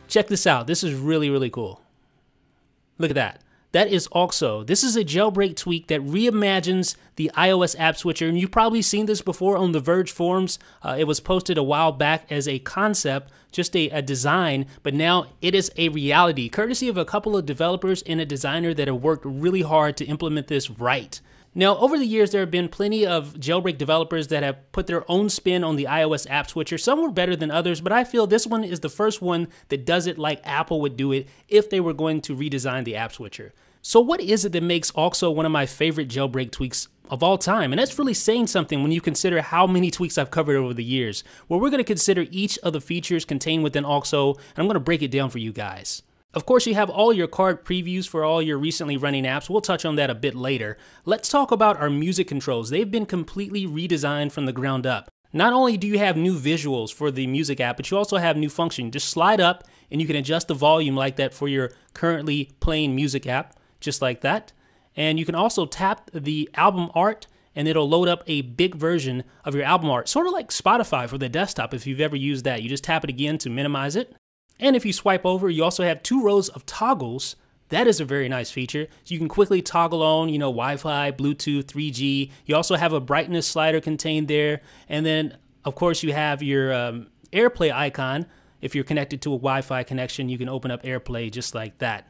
Check this out. This is really, really cool. Look at that. That is Auxo. This is a jailbreak tweak that reimagines the iOS app switcher, and you've probably seen this before on the Verge forums. It was posted a while back as a concept, just a design, but now it is a reality, courtesy of a couple of developers and a designer that have worked really hard to implement this right. Now, over the years, there have been plenty of jailbreak developers that have put their own spin on the iOS app switcher. Some were better than others, but I feel this one is the first one that does it like Apple would do it if they were going to redesign the app switcher. So what is it that makes Auxo one of my favorite jailbreak tweaks of all time? And that's really saying something when you consider how many tweaks I've covered over the years. Well, we're going to consider each of the features contained within Auxo, and I'm going to break it down for you guys. Of course, you have all your card previews for all your recently running apps. We'll touch on that a bit later. Let's talk about our music controls. They've been completely redesigned from the ground up. Not only do you have new visuals for the music app, but you also have new function. Just slide up and you can adjust the volume like that for your currently playing music app, just like that. And you can also tap the album art and it'll load up a big version of your album art, sort of like Spotify for the desktop if you've ever used that. You just tap it again to minimize it. And if you swipe over, you also have 2 rows of toggles. That is a very nice feature. So you can quickly toggle on, Wi-Fi, Bluetooth, 3G. You also have a brightness slider contained there. And then, of course, you have your AirPlay icon. If you're connected to a Wi-Fi connection, you can open up AirPlay just like that.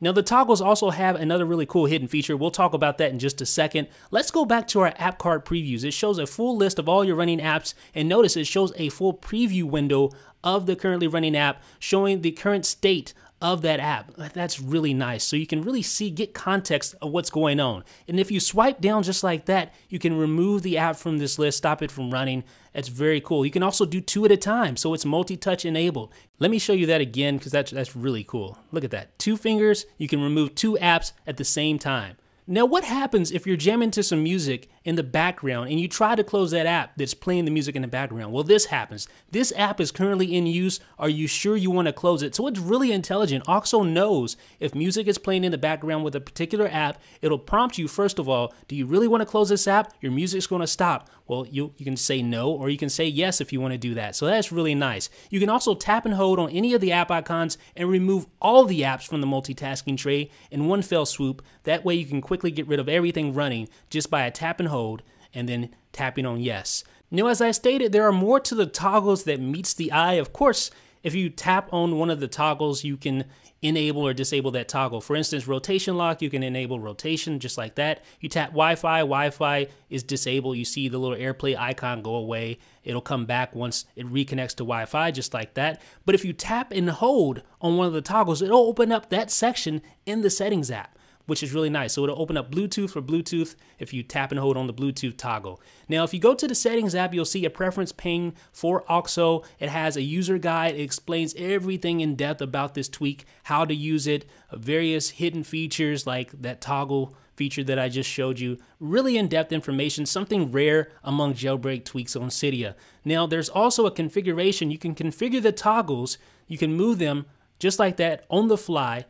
Now, the toggles also have another really cool hidden feature. We'll talk about that in just a second. Let's go back to our app card previews. It shows a full list of all your running apps, and notice it shows a full preview window of the currently running app, showing the current state of that app. That's really nice. So you can really get context of what's going on. And if you swipe down just like that, you can remove the app from this list, stop it from running. That's very cool. You can also do 2 at a time, so it's multi-touch enabled. Let me show you that again because that's really cool. Look at that. 2 fingers, you can remove 2 apps at the same time. Now, what happens if you're jamming to some music in the background and you try to close that app that's playing the music in the background? Well, this happens. This app is currently in use. Are you sure you want to close it? So it's really intelligent. Auxo knows if music is playing in the background with a particular app, it'll prompt you, first of all, do you really want to close this app? Your music's going to stop. Well, you can say no, or you can say yes if you want to do that. So that's really nice. You can also tap and hold on any of the app icons and remove all the apps from the multitasking tray in one fell swoop. That way you can quickly get rid of everything running just by a tap and hold and then tapping on yes. Now, as I stated, there are more to the toggles that meets the eye. Of course, if you tap on one of the toggles, you can enable or disable that toggle. For instance, rotation lock, you can enable rotation just like that. You tap Wi-Fi, Wi-Fi is disabled. You see the little AirPlay icon go away. It'll come back once it reconnects to Wi-Fi, just like that. But if you tap and hold on one of the toggles, it'll open up that section in the settings app, which is really nice. So it'll open up Bluetooth for Bluetooth if you tap and hold on the Bluetooth toggle. Now, if you go to the settings app, you'll see a preference pane for Auxo. It has a user guide. It explains everything in depth about this tweak, how to use it, various hidden features like that toggle feature that I just showed you. Really in-depth information, something rare among jailbreak tweaks on Cydia. Now, there's also a configuration. You can configure the toggles. You can move them just like that on the fly.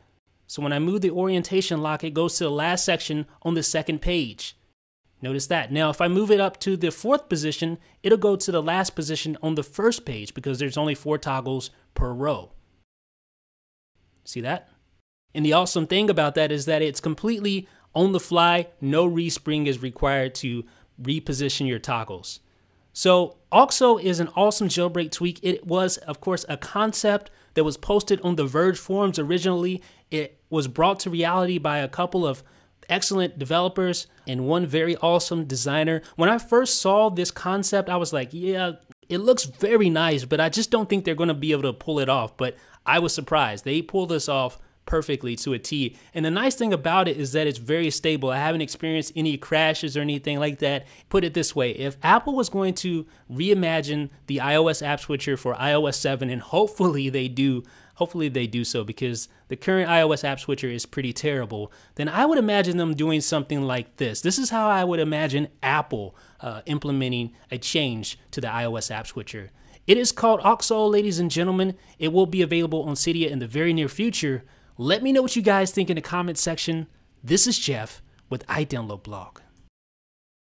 So when I move the orientation lock, it goes to the last section on the second page. Notice that. Now, if I move it up to the 4th position, it'll go to the last position on the first page because there's only 4 toggles per row. See that? And the awesome thing about that is that it's completely on the fly. No respring is required to reposition your toggles. So Auxo is an awesome jailbreak tweak. It was, of course, a concept that was posted on the Verge forums originally. It was brought to reality by a couple of excellent developers and one very awesome designer. When I first saw this concept, I was like, yeah, it looks very nice, but I just don't think they're going to be able to pull it off. But I was surprised. They pulled this off perfectly to a T. And the nice thing about it is that it's very stable. I haven't experienced any crashes or anything like that. Put it this way, if Apple was going to reimagine the iOS app switcher for iOS 7, and hopefully they do so because the current iOS app switcher is pretty terrible, then I would imagine them doing something like this. This is how I would imagine Apple implementing a change to the iOS app switcher. It is called Auxo, ladies and gentlemen. It will be available on Cydia in the very near future. Let me know what you guys think in the comment section. This is Jeff with iDownload Blog.